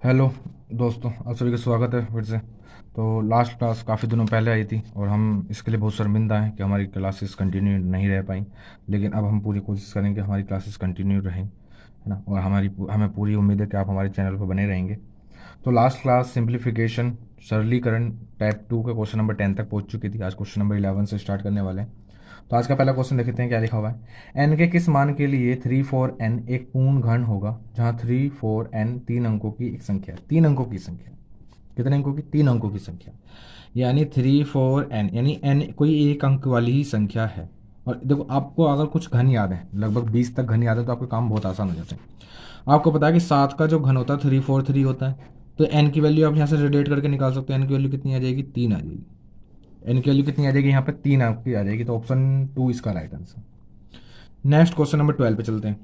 Hello दोस्तों, आप सभी का स्वागत है फिर से। तो लास्ट क्लास काफ़ी दिनों पहले आई थी और हम इसके लिए बहुत शर्मिंदा हैं कि हमारी क्लासेस कंटिन्यू नहीं रह पाई। लेकिन अब हम पूरी कोशिश करेंगे कि हमारी क्लासेस कंटिन्यू रहें, है ना। और हमें पूरी उम्मीद है कि आप हमारे चैनल पर बने रहेंगे। तो लास्ट क्लास सिंप्लीफिकेशन, सरलीकरण टाइप 2 के क्वेश्चन नंबर 10 तक पहुंच चुकी थी। आज क्वेश्चन नंबर 11 से स्टार्ट करने वाले हैं। तो आज का पहला क्वेश्चन देखते हैं क्या लिखा हुआ है। एन के किस मान के लिए 3 4 n एक पूर्ण घन होगा, जहां 3 4 n 3 अंकों की एक संख्या है। 3 अंकों की संख्या, कितने अंकों की? 3 अंकों की संख्या। यानी 3 4 n, यानी n कोई एक अंक वाली ही संख्या है। और देखो, आपको अगर कुछ घन याद है, लगभग 20 तक घन याद है, तो आपका काम बहुत आसान हो जाता है। आपको पता है कि 7 का जो घन होता है 3 4 3 होता है। तो n की वैल्यू आप यहाँ से रिलेट करके निकाल सकते हो। n की वैल्यू कितनी आ जाएगी? 3 आ जाएगी। n की वैल्यू कितनी आ जाएगी? यहाँ पे 3 आपकी आ जाएगी। तो ऑप्शन 2 इसका right answer. Next question number 12 पे चलते हैं।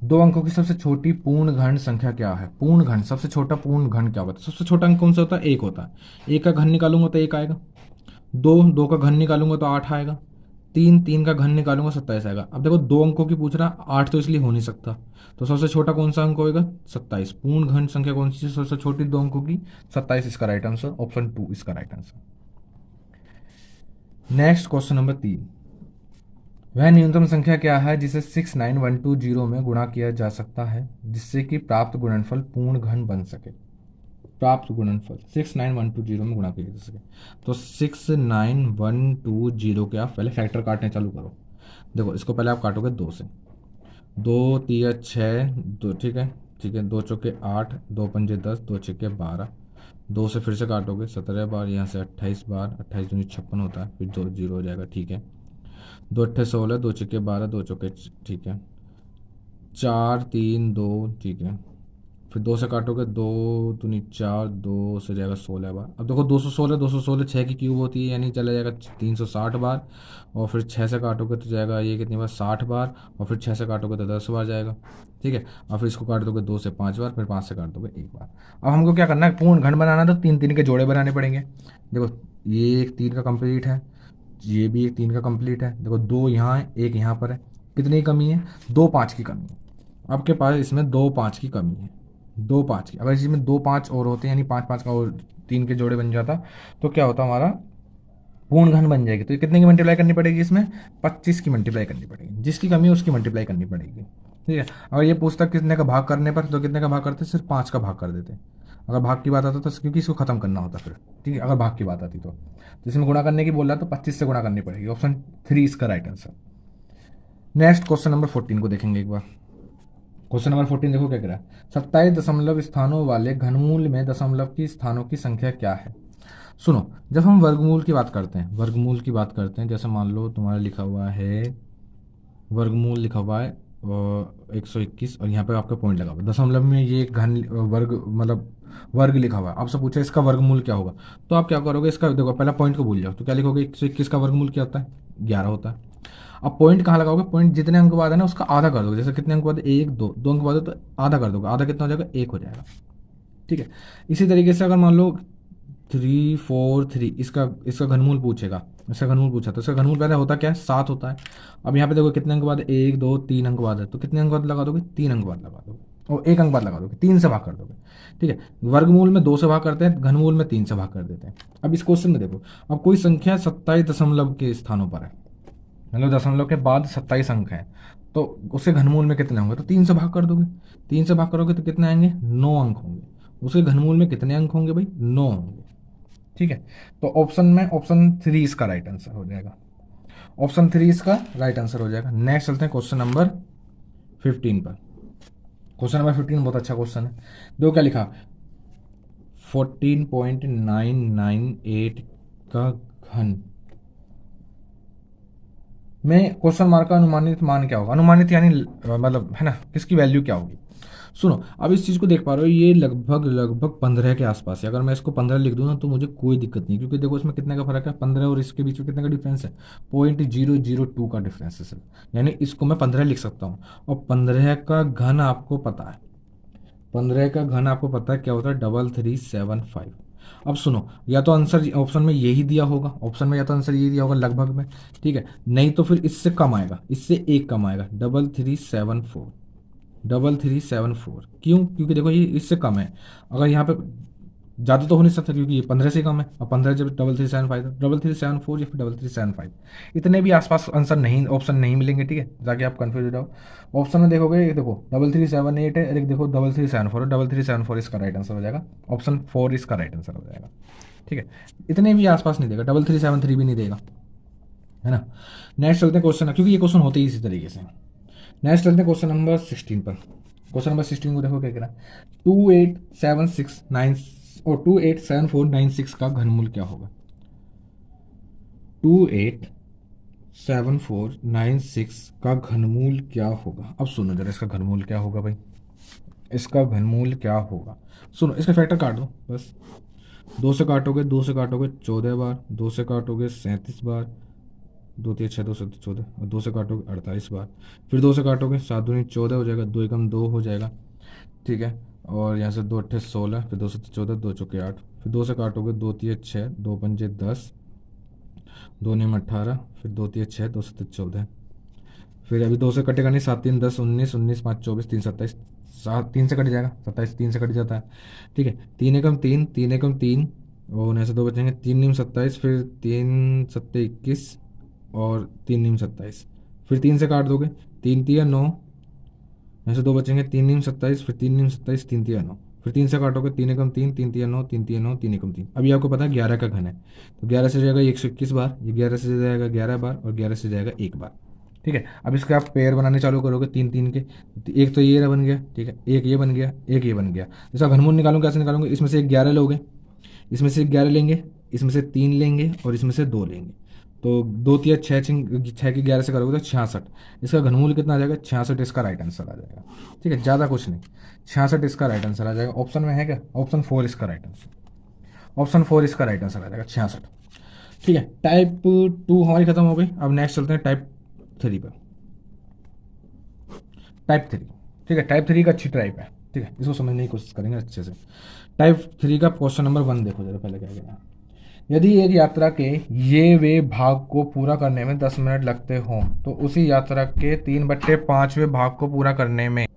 2 अंकों की सबसे छोटी पूर्ण घन संख्या क्या है? पूर्ण घन, सबसे छोटा पूर्ण घन क्या होता है? सबसे छोटा अंक कौन सा होता है? 1 होता है। 1 का घन निकालूंगा तो 1 आएगा। 2 का घन निकालूंगा तो 8 आएगा। 3 का घन निकालूंगा 27 आएगा। अब देखो, 2 अंकों की पूछ रहा, 8 तो इसलिए हो नहीं सकता। तो सबसे छोटा कौन सा अंक होगा? 27। पूर्ण घन संख्या कौन सी है सबसे छोटी 2 अंकों की? 27 इसका राइट आंसर। ऑप्शन 2 इसका right answer. Next question number 3। वह न्यूनतम संख्या क्या है जिसे 69120 में गुणा किया जा सकता है, जिससे कि प्राप्त गुणनफल पूर्ण घन बन सके? प्राप्त गुणनफल 69120 में गुणा किया जा सके। तो 69120 के आप पहले फैक्टर काटने चालू करो। देखो, इसको पहले आप काटोगे 2 से। 2 3 6, 2, ठीक है। ठीक है, 2 चौके 8, 2 पंजे 10, 2 छक्के 12। 2 से फिर से काटोगे 17 बार, यहाँ से 28 बार, 28 दूनी 56 होता है, फिर 2 0 हो जाएगा, ठीक है। 2 8 16, 2 छक्के 12, 2 चौके, ठीक है। 4 3 2, ठीक है। फिर 2 से काटोगे, 2 दूनी 4, 2 से जाएगा 16 बार। अब देखो, 216 6 की क्यूब होती है, यानी चला जाएगा 360 बार। और फिर 6 से काटोगे तो जाएगा ये कितनी बार? 60 बार। और फिर 6 से काटोगे तो 10 बार जाएगा, ठीक है। और फिर इसको काट दोगे 2 से 5 बार, फिर 5 से काट दोगे 1 बार। अब हमको क्या करना है? पूर्ण घन बनाना है, तो 3 3 के जोड़े बनाने पड़ेंगे। देखो, ये एक 3 का कंप्लीट है, ये भी एक 3 का कंप्लीट है। देखो, 2 यहाँ है, 1 यहाँ पर है। कितनी की कमी है? 2 5 की कमी है। आपके पास इसमें 2 5 की कमी है। 2 5 की, अगर इसमें 2 5 और होते, यानी 5 5 का और 3 के जोड़े बन जाता, तो क्या होता? हमारा पूर्ण घन बन जाएगी। तो ये कितने की मल्टीप्लाई करनी पड़ेगी? इसमें 25 की मल्टीप्लाई करनी पड़ेगी। जिसकी कमी है उसकी मल्टीप्लाई करनी पड़ेगी, ठीक है। अगर ये पूछता कितने का भाग करने पर, तो कितने का भाग करते? सिर्फ 5 का भाग कर देते। अगर भाग की बात आता तो, क्योंकि इसको खत्म करना होता फिर, ठीक है। अगर भाग की बात आती तो इसमें गुणा करने की बोल रहा, तो 25 से गुणा करनी पड़ेगी। ऑप्शन 3 इसका right answer. Next question number 14 को देखेंगे एक बार। क्वेश्चन नंबर 14 देखो क्या कह रहा है। 27 दशमलव स्थानों वाले घनमूल में दशमलव की स्थानों की संख्या क्या है? सुनो, जब हम वर्गमूल की बात करते हैं, वर्गमूल की बात करते हैं, जैसे मान लो तुम्हारा लिखा हुआ है, वर्गमूल लिखा हुआ है 121, और यहाँ पे आपका पॉइंट लगा हुआ है। दशमलव में ये घन वर्ग, मतलब वर्ग लिखा हुआ है। आपसे पूछा इसका वर्गमूल क्या होगा, तो आप क्या करोगे? इसका देखो, पहला पॉइंट को भूल जाओ, तो क्या लिखोगे? 121 का वर्गमूल क्या होता है? 11 होता है। अब पॉइंट कहाँ लगाओगे? पॉइंट जितने अंक बाद है ना, उसका आधा कर दोगे। जैसे कितने अंक बाद? 1 2, 2 अंक बाद है, तो आधा कर दोगे। आधा कितना हो जाएगा? 1 हो जाएगा, ठीक है। इसी तरीके से अगर मान लो 3 4 3, इसका इसका घनमूल पूछेगा, इसका घनमूल पूछा, तो इसका घनमूल पहले होता क्या है? 7 होता है। अब यहाँ पे देखो कितने अंक बाद? 1 2 3 अंक बाद है, तो कितने अंक बाद लगा दोगे? 3 अंक बाद लगा दोगे, और 1 अंक बाद लगा दोगे, 3 से भाग कर दोगे, ठीक है। वर्गमूल में 2 से भाग करते हैं, घनमूल में 3 से भाग कर देते हैं। अब इस क्वेश्चन में देखो, अब कोई संख्या 27 दशमलव के स्थानों पर है, मतलब दशमलव के बाद 27 अंक हैं, तो उसके घनमूल में कितने होंगे? तो 3 से भाग कर दोगे। 3 से भाग करोगे तो कितने आएंगे? 9 अंक होंगे। उसके घनमूल में कितने अंक होंगे भाई? 9 होंगे, ठीक है। तो ऑप्शन 3 इसका राइट आंसर हो जाएगा। ऑप्शन 3 इसका राइट आंसर हो जाएगा। नेक्स्ट चलते हैं क्वेश्चन नंबर 15 पर। क्वेश्चन नंबर 15 बहुत अच्छा क्वेश्चन है। देखो क्या लिखा, 14.998 का घन में क्वेश्चन मार्क का अनुमानित मान क्या होगा? अनुमानित यानी मतलब, है ना, किसकी वैल्यू क्या होगी? सुनो, अब इस चीज़ को देख पा रहे हो, ये लगभग लगभग 15 के आसपास है। अगर मैं इसको 15 लिख दूँ ना, तो मुझे कोई दिक्कत नहीं, क्योंकि देखो इसमें कितने का फर्क है? 15 और इसके बीच में कितने का डिफरेंस है? 0.002 का डिफरेंस है सिर्फ। यानी इसको मैं 15 लिख सकता हूँ। और 15 का घन आपको पता है, 15 का घन आपको पता है क्या होता है? 3375। अब सुनो, या तो आंसर ऑप्शन में यही दिया होगा, ऑप्शन में या तो आंसर यही दिया होगा लगभग में, ठीक है। नहीं तो फिर इससे कम आएगा, इससे एक कम आएगा, 3374। 3374। क्यों? क्योंकि देखो ये इससे कम है। अगर यहाँ पे ज़्यादा तो हो नहीं सकता क्योंकि ये 15 से कम है, और 15 जब 3375 तो 3374 या फिर 3375, इतने भी आसपास आंसर नहीं, ऑप्शन नहीं मिलेंगे। ठीक है, ताकि आप कन्फ्यूज हो जाओ। ऑप्शन में देखोगे, एक देखो 3378 है, एक देखो 3374 है। 3374 इसका राइट आंसर हो जाएगा, ऑप्शन 4 इसका राइट आंसर हो जाएगा। ठीक है, इतने भी आसपास नहीं देगा, 3373 भी नहीं देगा, है ना। नेक्स्ट चलते हैं क्वेश्चन, क्योंकि ये क्वेश्चन होते ही इसी तरीके से। नेक्स्ट चलते हैं क्वेश्चन नंबर 16 पर। क्वेश्चन नंबर 16 को देखो क्या कह रहा है, 2876 और 287496 का घनमूल क्या होगा। 287496 का घनमूल क्या होगा। अब सुनो जरा, इसका घनमूल क्या होगा भाई, इसका घनमूल क्या होगा। सुनो, इसका फैक्टर काट दो बस। 2 से काटोगे 14 बार, 2 से काटोगे 37 बार, 2 3 6 2 7 14, और 2 से काटोगे 48 बार। फिर 2 से काटोगे 7 दूनी 14 हो जाएगा, 2 एकम 2 हो जाएगा। ठीक है, और यहाँ से 2 8 16, फिर 2 7 14, 2 चौके 8, फिर 2 से काटोगे 2 3 6, 2 5 10, 2 9 18, फिर 2 3 6, 2 7 14। फिर अभी 2 से कटेगा नहीं, 7 3 10 19, 19 5 24, 3 27, 3 से कट जाएगा, 27 3 से कट जाता है। ठीक है, 3 एकम 3, 3 एकम 3, और यहाँ से 2 बचेंगे, 3 9 27, फिर 3 7 21, और 3 9 27, फिर 3 से काट दोगे, 3 3 9, यहाँ से 2 बचेंगे, 3 9 27, फिर 3 9 27, 3 3 9, फिर 3 से काटोगे, 3 एकम 3, 3 3 9, 3 3 9, 3 एकम 3। अभी आपको पता है 11 का घन है, तो 11 से जाएगा 121 बार, ये 11 से जाएगा 11 बार, और 11 से जाएगा 1 बार। ठीक है, अब इसके आप पेयर बनाने चालू करोगे 3 3 के, तो एक तो ये बन गया, ठीक है, एक ये बन गया, एक ये बन गया। इसका घनमूल निकालूंगा, कैसे निकालूंगा, इसमें से 11 लोगे, इसमें से 11 लेंगे, इसमें से 3 लेंगे, और इसमें से 2 लेंगे। तो 2 3 6 की 11 से करोगे तो 66। इसका घनमूल कितना आ जाएगा, 66, इसका राइट आंसर आ जाएगा। ठीक है, ज़्यादा कुछ नहीं, 66 इसका राइट आंसर आ जाएगा। ऑप्शन में है क्या, ऑप्शन 4 इसका राइट आंसर, ऑप्शन 4 इसका राइट आंसर आ जाएगा, 66। ठीक है, टाइप 2 हमारी खत्म हो गई। अब नेक्स्ट चलते हैं टाइप 3 पर। टाइप 3, ठीक है, टाइप 3 का अच्छी टाइप है। ठीक है, इसको समझने की कोशिश करेंगे अच्छे से। टाइप 3 का क्वेश्चन नंबर 1 देखो जरा, पहले क्या कहना है। यदि एक यात्रा के ये वे भाग को पूरा करने में 10 मिनट लगते हों, तो उसी यात्रा के 3/5वें भाग को पूरा करने में,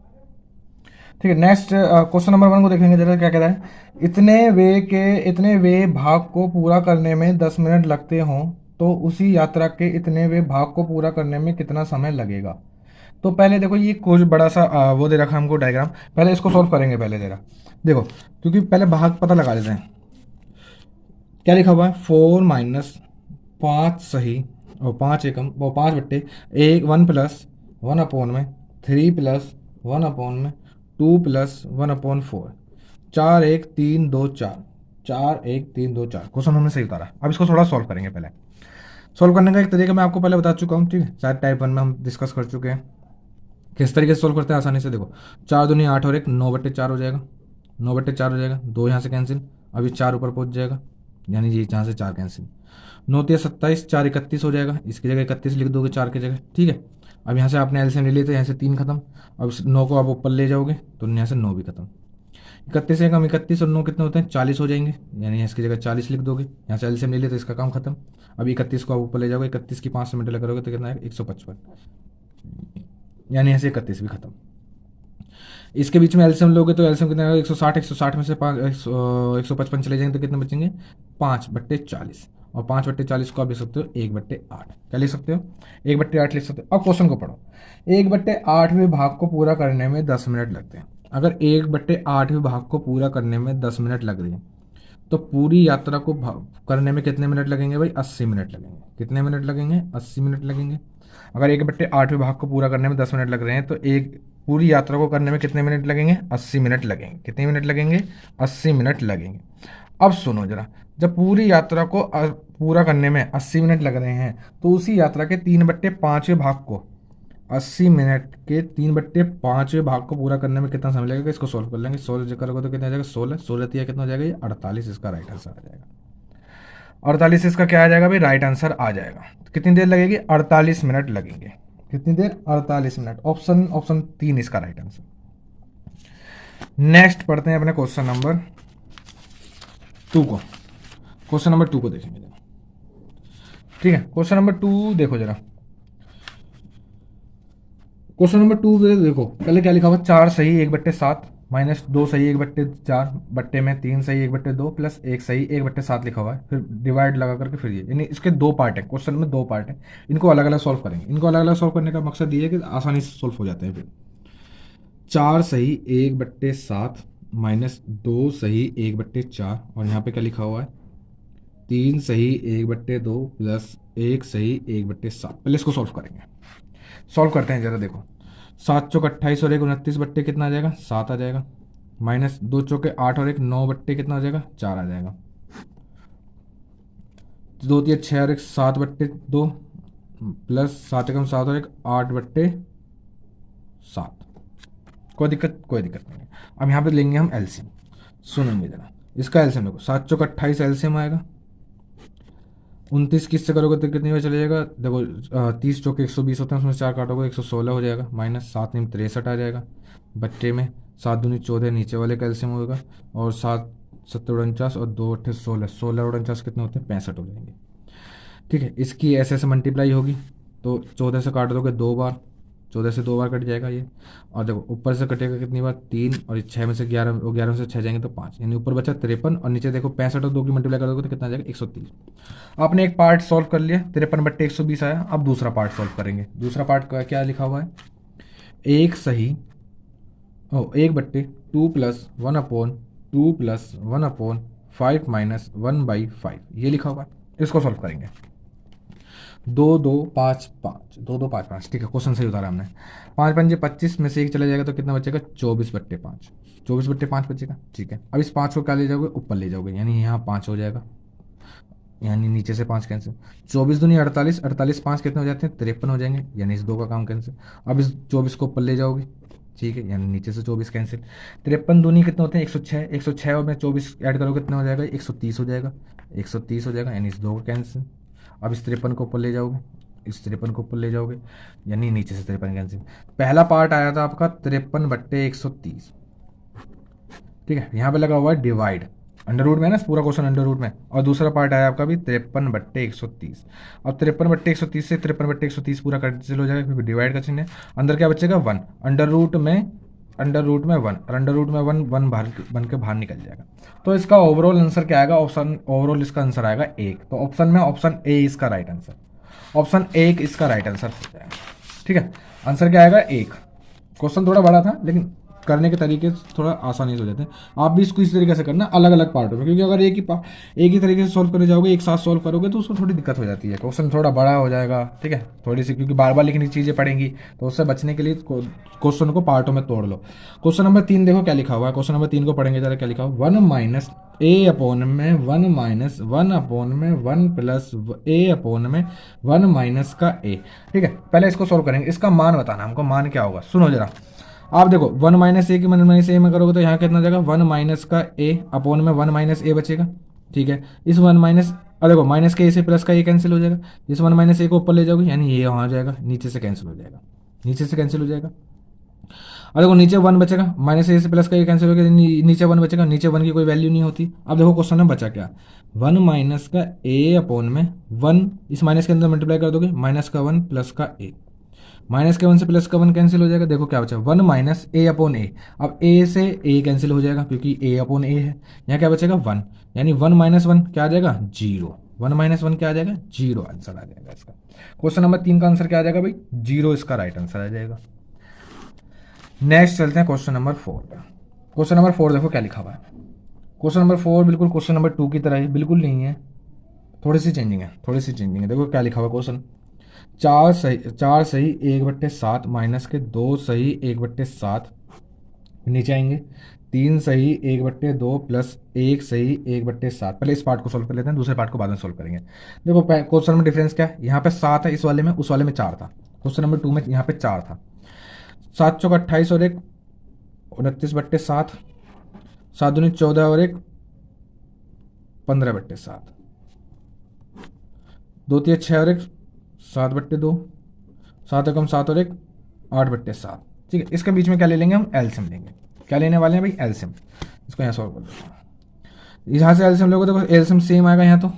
ठीक है। नेक्स्ट क्वेश्चन नंबर 1 को देखेंगे जरा, क्या कह रहा है, इतने वे भाग को पूरा करने में 10 मिनट लगते हों, तो उसी यात्रा के इतने वे भाग को पूरा करने में कितना समय लगेगा। तो पहले देखो, ये कुछ बड़ा सा वो दे रखा हमको डायग्राम, पहले इसको सॉल्व करेंगे। पहले जरा देखो, क्योंकि पहले भाग पता लगा लेते हैं। क्या लिखा हुआ है, 4 - 5 सही, और 5 एकम, वो 5/1, 1+1/में, 3+1/में, 2+1/4, 4 1 3 2 4, 4 1 3 2 4। क्वेश्चन हमने सही उतारा। अब इसको थोड़ा सॉल्व करेंगे। पहले सॉल्व करने का एक तरीका मैं आपको पहले बता चुका हूँ। ठीक है, शायद टाइप 1 में हम डिस्कस कर चुके हैं किस तरीके से सॉल्व करते हैं आसानी से। देखो, 4 दूनी 8 और 1 9/4 हो जाएगा, 9/4 हो जाएगा, 2 यहाँ से कैंसिल, अभी 4 ऊपर पहुँच जाएगा, यानी ये यहाँ से 4 कैंसिल, 9 × 3 = 27, 4 31 हो जाएगा, इसकी जगह 31 लिख दोगे 4 की जगह। ठीक है, अब यहाँ से आपने एलसीएम ले लिया, तो यहाँ से 3 खत्म। अब 9 को आप ऊपर ले जाओगे तो यहाँ से 9 भी खत्म। 31 एकम 31 और 9 कितने होते हैं, 40 हो जाएंगे, यानी इसकी जगह 40 लिख दोगे। यहाँ से एलसीएम ले लिया तो इसका काम खत्म। अब 31 को आप ऊपर ले जाओगे, 31 की 5 से मल्टीप्लाई करोगे तो कितना है, 155, यानी यहाँ से 31 भी खत्म। इसके बीच में एलसीएम लोगे तो एलसीएम कितना, 160, 160 में से 155 चले जाएंगे तो कितने बचेंगे, 5/40, और 5/40 को आप लिख सकते हो 1/8। क्या लिख सकते हो, 1/8 लिख सकते हो। अब क्वेश्चन को पढ़ो, 1/8वें भाग को पूरा करने में 10 मिनट लगते हैं। अगर 1/8वें भाग को पूरा करने में 10 मिनट लग रही है, तो पूरी यात्रा को करने में कितने मिनट लगेंगे भाई, 80 मिनट लगेंगे। कितने मिनट लगेंगे, 80 मिनट लगेंगे। अगर 1/8वें भाग को पूरा करने में 10 मिनट लग रहे हैं, तो एक पूरी यात्रा को करने में कितने मिनट लगेंगे, 80 मिनट लगेंगे। कितने मिनट लगेंगे, 80 मिनट लगेंगे। अब सुनो जरा, जब पूरी यात्रा को पूरा करने में 80 मिनट लग रहे हैं, तो उसी यात्रा के 3/5वें भाग को, 80 मिनट के 3/5वें भाग को पूरा करने में कितना समय लगेगा, इसको सोल्व कर लेंगे। 16 करोगे तो कितना आ जाएगा, 16, 16 कितना हो जाएगा, ये 48, इसका राइट आंसर आ जाएगा। 48 इसका क्या आ जाएगा भाई, राइट आंसर आ जाएगा। तो कितनी देर लगेगी, 48 मिनट लगेंगे। कितनी देर, 48 मिनट। ऑप्शन 3 इसका राइट आंसर। नेक्स्ट पढ़ते हैं अपने क्वेश्चन नंबर 2 को। क्वेश्चन नंबर 2 को देखेंगे जरा, ठीक है। क्वेश्चन नंबर 2 देखो जरा, क्वेश्चन नंबर 2 पे देखो पहले क्या लिखा हुआ, 4 सही 1/7 माइनस 2 सही 1/4 बट्टे में 3 सही 1/2 प्लस 1 सही 1/7 लिखा हुआ है, फिर डिवाइड लगा करके फिर ये, यानी इसके दो पार्ट है, क्वेश्चन में दो पार्ट है, इनको अलग अलग सॉल्व करेंगे। इनको अलग अलग सॉल्व करने का मकसद ये है कि आसानी से सॉल्व हो जाते हैं। फिर 4 सही 1/7 माइनस 2 सही 1/4, और यहाँ पे क्या लिखा हुआ है, 3 सही 1/2 प्लस 1 सही 1/7। पहले इसको सॉल्व करेंगे, सॉल्व करते हैं जरा। देखो 7 चौक 28 और 1 29 बट्टे कितना आ जाएगा, 7 आ जाएगा। माइनस 2 चौके 8 और 1 9 बट्टे कितना आ जाएगा, 4 आ जाएगा। 2 3 6 और 1 7/2 प्लस 7 एकम 7 और 1 8/7। कोई दिक्कत नहीं है। अब यहाँ पे लेंगे हम एलसीएम, सुनेंगे जरा इसका एलसीएम। देखो 7 चौक 28 एलसीएम आएगा, 29 किससे करोगे तो कितनी बार चले जाएगा, देखो 30 चौके 120 होते हैं, उसमें 4 काटोगे 116 हो जाएगा। माइनस 7 9 63 आ जाएगा, बच्चे में 7 दूनी 14 नीचे वाले कैल्शियम होगा, और 7 7 49 और 2 8 16 16 49 कितने होते हैं, 65 हो जाएंगे। ठीक है, इसकी ऐसे ऐसे मल्टीप्लाई होगी, तो 14 से काट दोगे 2 बार, 14 से 2 बार कट जाएगा ये। और देखो ऊपर से कटेगा कितनी बार, 3, और 6 में से 11, 11 में से 6 जाएंगे तो 5, यानी ऊपर बचा 53, और नीचे देखो 65 और 2 की मल्टीप्लाई कर दोगे तो कितना आ जाएगा, 130। आपने एक पार्ट सॉल्व कर लिया, 53/120 आया। अब दूसरा पार्ट सॉल्व करेंगे। दूसरा पार्ट क्या लिखा हुआ है, 1 प्लस 1/2 प्लस 1/5 माइनस 1/5, ये लिखा हुआ है। इसको सॉल्व करेंगे। 2 2 5 5, 2 2 5 5, ठीक है, क्वेश्चन सही उतारा हमने। 5 5 25 में से एक चला जाएगा तो कितना बचेगा, 24/5, 24/5 बचेगा। ठीक है, अब इस 5 को क्या ले जाओगे, ऊपर ले जाओगे, यानी यहाँ 5 हो जाएगा, यानी नीचे से 5 कैंसिल। 24 दूनी 48, 48 5 कितने हो जाते हैं, 53 हो जाएंगे, यानी इस 2 का काम कैंसिल। अब इस 24 को ऊपर ले जाओगे, ठीक है, यानी नीचे से 24 कैंसिल। 53 दूनी कितने होते हैं, 106, 106 और में 24 ऐड करोगे कितना हो जाएगा, 130 हो जाएगा, 130 हो जाएगा, यानी इस 2 का कैंसिल। अब इस 53 को ऊपर ले जाओगे, इस 53 को ऊपर ले जाओगे, यानी नीचे से 53 कैंसिल। पहला पार्ट आया था आपका 53/130, ठीक है, यहाँ पे लगा हुआ है डिवाइड, अंडर रूट में है ना पूरा क्वेश्चन, अंडर रूट में। और दूसरा पार्ट आया आपका भी 53/130। अब 53/130 से 53/130 पूरा कैंसिल हो जाएगा, क्योंकि डिवाइड का चिन्ह है। अंदर क्या बचेगा, 1, अंडर रूट में 1, और अंडर रूट में 1 बाहर बन के बाहर निकल जाएगा। तो इसका ओवरऑल आंसर क्या आएगा, ऑप्शन ओवरऑल इसका आंसर आएगा 1। तो ऑप्शन में ऑप्शन ए इसका राइट आंसर, ऑप्शन 1 इसका राइट आंसर हो जाएगा। ठीक है, आंसर क्या आएगा 1। क्वेश्चन थोड़ा बड़ा था, लेकिन करने के तरीके थोड़ा आसानी से हो जाते हैं। आप भी इसको इस तरीके से करना अलग अलग पार्टों में, क्योंकि अगर एक ही तरीके से सॉल्व करे जाओगे, एक साथ सॉल्व करोगे तो उसको थोड़ी दिक्कत हो जाती है, क्वेश्चन थोड़ा बड़ा हो जाएगा। ठीक है, थोड़ी सी, क्योंकि बार बार लिखने की चीज़ें पड़ेंगी, तो उससे बचने के लिए क्वेश्चन को पार्टों में तोड़ लो। क्वेश्चन नंबर 3 देखो क्या लिखा हुआ है, क्वेश्चन नंबर 3 को पढ़ेंगे जरा, क्या लिखा हुआ, 1 माइनस ए अपॉन में 1 माइनस 1 अपॉन में 1 प्लस ए अपॉन में 1 माइनस का ए। ठीक है, पहले इसको सॉल्व करेंगे, इसका मान बताना हमको, मान क्या होगा, सुनो जरा। आप देखो 1 माइनस ए की 1 माइनस ए में करोगे तो यहाँ कितना हो जाएगा, 1 माइनस का ए अपॉन में 1 माइनस ए बचेगा। ठीक है, इस 1 माइनस, देखो माइनस के ए से प्लस का ए कैंसिल हो जाएगा, इस 1 माइनस ए को ऊपर ले जाओगे, यानी ये वहाँ आ जाएगा, नीचे से कैंसिल हो जाएगा, नीचे से कैंसिल हो जाएगा। और देखो नीचे 1 बचेगा, माइनस ए से प्लस का ए कैंसिल हो गया, नीचे 1 बचेगा, नीचे 1 की कोई वैल्यू नहीं होती। अब देखो क्वेश्चन में बचा क्या, 1 माइनस का ए अपॉन में 1, इस माइनस के अंदर मल्टीप्लाई कर दोगे, माइनस का 1 प्लस का ए, माइनस के 1 से प्लस का 1 कैंसिल हो जाएगा। देखो क्या बचा, 1 माइनस ए अपॉन ए। अब ए से ए कैंसिल हो जाएगा, क्योंकि ए अपॉन ए है। यहाँ क्या बचेगा, 1, यानी 1 माइनस 1 क्या आ जाएगा, 0। 1 माइनस 1 क्या आ जाएगा, 0 आंसर आ जाएगा इसका। क्वेश्चन नंबर 3 का आंसर क्या आ जाएगा भाई, 0 इसका राइट आंसर आ जाएगा। नेक्स्ट चलते हैं क्वेश्चन नंबर 4 पर। क्वेश्चन नंबर 4 देखो क्या लिखा हुआ है। क्वेश्चन नंबर 4 बिल्कुल क्वेश्चन नंबर 2 की तरह ही, बिल्कुल नहीं है, थोड़ी सी चेंजिंग है, थोड़ी सी चेंजिंग है। देखो क्या लिखा हुआ क्वेश्चन, 4 सही 1/7 माइनस के 2 सही 1/7, नीचे आएंगे 3 सही 1/2 प्लस 1 सही 1/7। पहले इस पार्ट को सॉल्व कर लेते हैं, दूसरे पार्ट को बाद में सॉल्व करेंगे। देखो क्वेश्चन में डिफरेंस क्या है, यहाँ पे 7 है इस वाले में, उस वाले में 4 था। क्वेश्चन नंबर 2 में यहाँ पे 4 था। 7 चौक 28 और 1 29/7, 7 दूनी 14 और 1 15/7, 2 3 6 और 1 7/2, 7 एकम 7 और 1 8/7। ठीक है, इसके बीच में क्या ले लेंगे हम, एलसीएम लेंगे। क्या लेने वाले हैं भाई, एलसीएम। इसको यहाँ सॉल्व कर देते हैं, यहाँ से एलसीएम लोगे तो एलसीएम सेम आएगा यहाँ, तो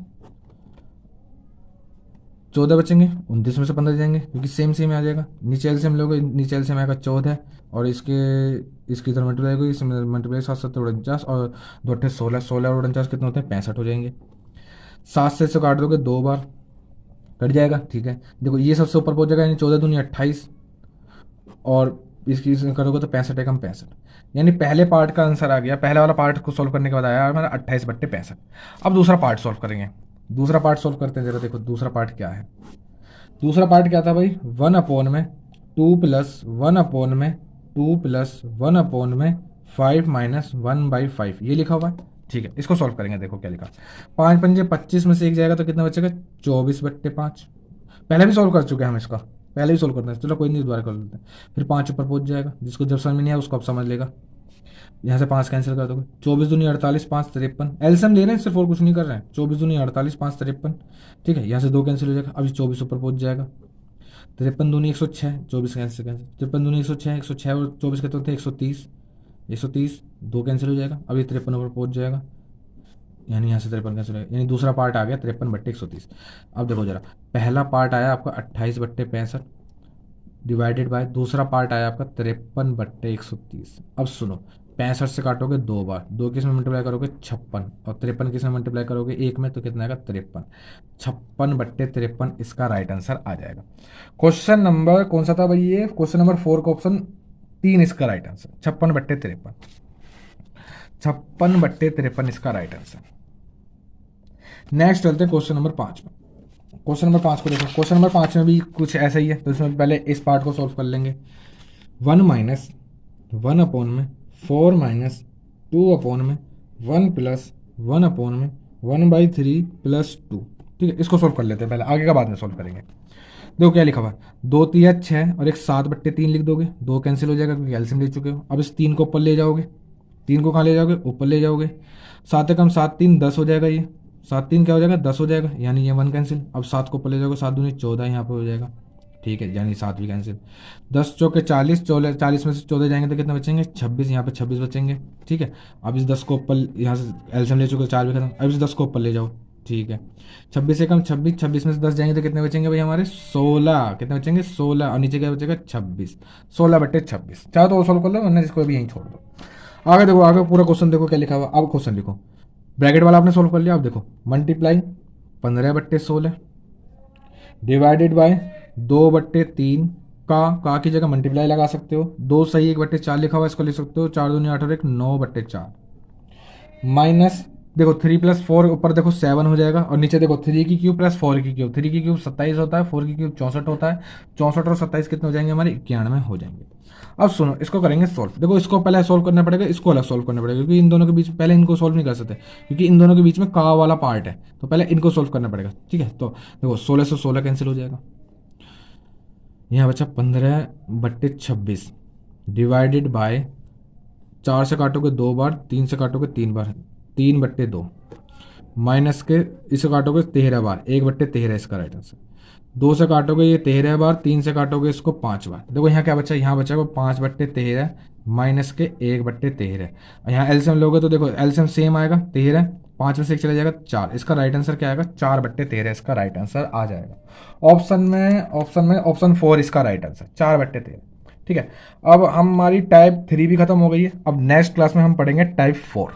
14 बचेंगे, 29 में से 15 जाएंगे क्योंकि सेम सेम आ जाएगा। नीचे एलसीएम लोगे, नीचे एलसीएम आएगा 14 और इसकी इधर मल्टीप्लाई होगी, इसमें मल्टीप्लाई 7 7 49 और 2 8 16, 16 और 49 कितने होते हैं 65 हो जाएंगे। 7 से इसको काट दोगे 2 बार, कट जाएगा। ठीक है, देखो ये सबसे ऊपर पहुंच जाएगा, यानी 14 दूनी 28 और इसकी करोगे तो 65 एकम 65, यानी पहले पार्ट का आंसर आ गया। पहले वाला पार्ट को सोल्व करने के बाद आया हमारा 28/65। अब दूसरा पार्ट सोल्व करेंगे। दूसरा पार्ट सोल्व करते हैं जरा, देखो दूसरा पार्ट क्या है। दूसरा पार्ट क्या था भाई, 1/2 प्लस 1/2 प्लस 1/5 -1/5 ये लिखा हुआ है। ठीक है, इसको सोल्व करेंगे। देखो क्या लिखा, 5 पंजे 25 में से एक जाएगा तो कितना बचेगा 24/5। पहले भी सोल्व कर चुके हैं हम इसका, पहले भी सोल्व करते हैं, चलो कोई नहीं दोबारा कर लेते हैं। फिर 5 ऊपर पहुंच जाएगा, जिसको जब समझ में नहीं आया उसको अब समझ लेगा। यहाँ से 5 कैंसिल कर दोगे, 24 दूनी 48, 5 53, एलसीएम ले रहे हैं सिर्फ और कुछ नहीं कर रहे हैं। 24 दूनी 48, 5 53। ठीक है, यहाँ से 2 कैंसिल हो जाएगा, अभी 24 ऊपर पहुंच जाएगा। 53 दूनी 106, 24 कैंसिल कैंसिल, 53 दूनी 106, 106 और 24 कितने होते हैं 130, 130 2 कैंसिल हो जाएगा, अभी 53 ऊपर पहुंच जाएगा, यानी यहाँ से 53 कैंसिल हो जाएगा, यानी दूसरा पार्ट आ गया 53/130। अब देखो जरा, पहला पार्ट आया आपका 28/65 डिवाइडेड बाय, दूसरा पार्ट आया आपका 53/130। अब सुनो, 65 से काटोगे 2 बार, 2 किस में मल्टीप्लाई करोगे 56 और 53 किस में मल्टीप्लाई करोगे 1 में, तो कितना आएगा 53। 56/53 इसका राइट आंसर आ जाएगा। क्वेश्चन नंबर कौन सा था भाई ये, क्वेश्चन नंबर 4 का ऑप्शन 3 इसका राइट आंसर, 56/53। 56/53 इसका राइट आंसर। नेक्स्ट चलते हैं क्वेश्चन नंबर 5 में। क्वेश्चन नंबर 5 को देखो, क्वेश्चन नंबर 5 में भी कुछ ऐसा ही है, तो इसमें पहले इस पार्ट को सोल्व कर लेंगे। 1 माइनस 1/4 माइनस 2/1 प्लस 1/1/3 प्लस 2। ठीक है, इसको सोल्व कर लेते हैं पहले, आगे का बाद में सोल्व करेंगे। देखो क्या लिखा हुआ है, 2 3 6 और एक 7/3 लिख दोगे, 2 कैंसिल हो जाएगा क्योंकि एलसीएम ले चुके हो। अब इस 3 को ऊपर ले जाओगे, 3 को कहाँ ले जाओगे ऊपर ले जाओगे, 7 एकम 7 3 10 हो जाएगा, ये 7 3 क्या हो जाएगा 10 हो जाएगा, यानी ये 1 कैंसिल। अब 7 को ऊपर ले जाओगे, 7 दूनी 14 यहाँ पे हो जाएगा। ठीक है, यानी 7 भी कैंसिल। 10 चौके 40, 40 में से 14 जाएंगे तो कितने बचेंगे 26, यहाँ पे 26 बचेंगे। ठीक है, अब इस 10 को ऊपर, यहाँ से एलसीएम ले चुके 4 भी खत्म, अब इस 10 को ऊपर ले जाओ। ठीक है, 26 से कम 26, 26 में से 10 जाएंगे तो कितने बचेंगे भाई हमारे 16, कितने बचेंगे 16 और नीचे क्या बचेगा 26, 16/26। चाहो तो वो सोल्व कर लो, वरना इसको भी यहीं छोड़ दो। आगे देखो, आगे पूरा क्वेश्चन देखो क्या लिखा हुआ। अब क्वेश्चन लिखो, ब्रैकेट वाला आपने सोल्व कर लिया। अब देखो, मल्टीप्लाई 15/16 डिवाइडेड बाय 2/3 का की जगह मल्टीप्लाई लगा सकते हो, 2 सही 1/4 लिखा हुआ इसको लिख सकते हो, 4 दूनी 8 और 1 9/4 माइनस, देखो 3 + 4 ऊपर देखो 7 हो जाएगा और नीचे देखो 3 की क्यूब प्लस 4 की क्यूब, 3 की क्यूब 27 होता है, 4 की क्यूब 64 होता है, 64 और 27 कितने हो जाएंगे हमारे 91 हो जाएंगे। अब सुनो, इसको करेंगे सोल्व। देखो इसको पहले सोल्व करना पड़ेगा, इसको अलग सोल्व करना पड़ेगा, क्योंकि इन दोनों के बीच पहले इनको सोल्व नहीं कर सकते, क्योंकि इन दोनों के बीच में का वाला पार्ट है, तो पहले इनको सोल्व करना पड़ेगा। ठीक है, तो देखो 16 से 16 कैंसिल हो जाएगा, यहाँ बचा 15/26 डिवाइडेड बाय, 4 से काटोगे 2 बार, 3 से काटोगे 3 बार, 3/2 माइनस के इसे काटोगे 13 बार, 1/13 इसका राइट आंसर। 2 से काटोगे ये 13 बार, 3 से काटोगे इसको 5 बार। देखो यहाँ क्या बचा, यहाँ बचा 5/13 माइनस के 1/13। यहाँ एलसीएम लोगे तो देखो एलसीएम सेम आएगा 13, 5 में से 1 चला जाएगा 4, इसका राइट आंसर क्या आएगा 4/13 इसका राइट आंसर आ जाएगा। ऑप्शन 4 इसका राइट आंसर 4/13। ठीक है, अब हमारी टाइप 3 भी खत्म हो गई है। अब नेक्स्ट क्लास में हम पढ़ेंगे टाइप 4।